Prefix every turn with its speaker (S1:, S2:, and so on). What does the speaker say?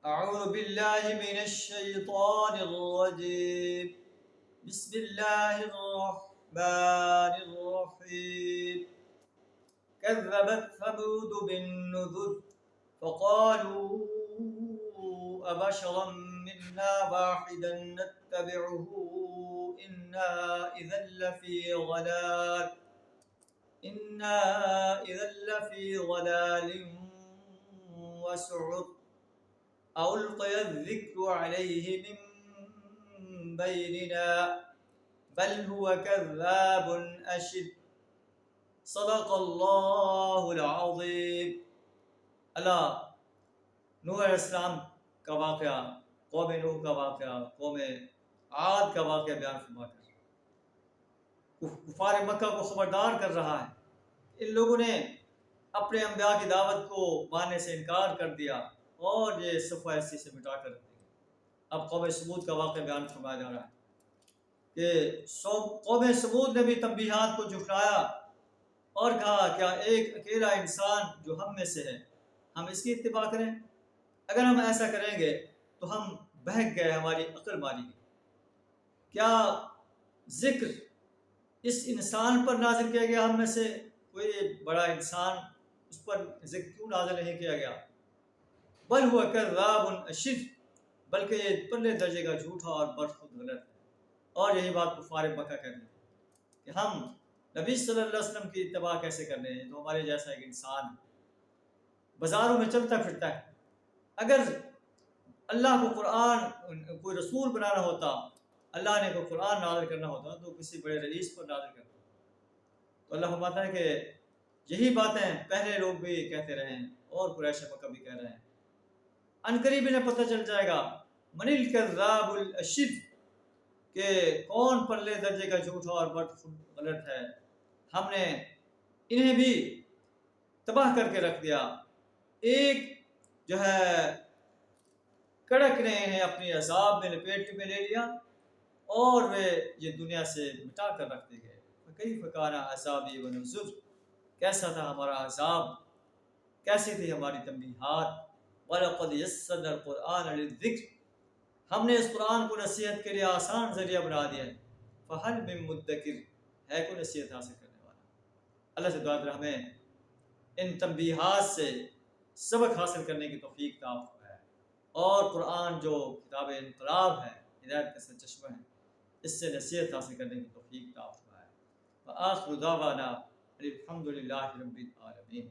S1: أعوذ بالله من الشيطان الرجيم. بسم الله الرحمن الرحيم. كذبت ثمود بالنذر فقالوا أبشرا منا واحدا نتبعه إنا إذا لفي ضلال وسعر. ألقي الذكر عليه من بيننا بل هو كذاب أشر. صدق اللہ العظیم. اللہ نوح علیہ السلام کا واقعہ، قوم نوح کا واقعہ، قوم عاد کا واقعہ بیان فرما کر کفار مکہ کو خبردار کر رہا ہے. ان لوگوں نے اپنے انبیاء کی دعوت کو ماننے سے انکار کر دیا اور یہ صفحہ ایسی سے مٹا کر دیا. اب قوم سمود کا واقعہ بیان فرمایا جا رہا ہے کہ قوم سمود نے بھی تنبیہات کو جھٹلایا اور کہا کیا ایک اکیلا انسان جو ہم میں سے ہے ہم اس کی اتباع کریں؟ اگر ہم ایسا کریں گے تو ہم بہک گئے، ہماری عقل ماری گئی. کیا ذکر اس انسان پر نازل کیا گیا؟ ہم میں سے کوئی بڑا انسان، اس پر ذکر کیوں نازل نہیں کیا گیا؟ بل ہوا کذاب اشر، بلکہ یہ پہلے درجے کا جھوٹا اور بد خود غلط ہے. اور یہی بات کفار مکہ کہتے ہیں کہ ہم نبی صلی اللہ علیہ وسلم کی اتباع کیسے کرنے ہیں تو ہمارے جیسا ایک انسان بازاروں میں چلتا پھرتا ہے. اگر اللہ کو قرآن کوئی رسول بنانا ہوتا، اللہ نے کوئی قرآن نازل کرنا ہوتا تو کسی بڑے رئیس پر نازل کرتا. تو اللہ فرماتا ہے کہ یہی باتیں پہلے لوگ بھی کہتے رہے ہیں اور قریش مکہ بھی کہہ رہے ہیں. عنقریب انہیں پتہ چل جائے گا من الکذاب الاشر، کہ کون پرلے درجے کا جھوٹا اور بد خود غلط ہے. ہم نے انہیں بھی تباہ کر کے رکھ دیا. ایک جو ہے کڑک نے انہیں اپنی عذاب میں لپیٹ میں لے لیا اور وہ یہ دنیا سے مٹا کر رکھ دی گئے. کیف کان عذابی ونذر، کیسا تھا ہمارا عذاب، کیسی تھی ہماری تنبیہات. وَلَقَدْ يَسَّرْنَا الْقُرْآنَ لِلذِّكْرِ، ہم نے اس قرآن کو نصیحت کے لیے آسان ذریعہ بنا دیا ہے. فَهَلْ مِن مُدَّكِرٍ، ہے کوئی نصیحت حاصل کرنے والا؟ اللہ سے دعا کریں ہمیں ان تنبیہات سے سبق حاصل کرنے کی توفیق عطا فرمائے اور قرآن جو کتاب انقلاب ہے، ہدایت کا سرچشمہ ہے، اس سے نصیحت حاصل کرنے کی توفیق عطا فرمائے. وآخر دعوانا الحمد للہ رب العالمین.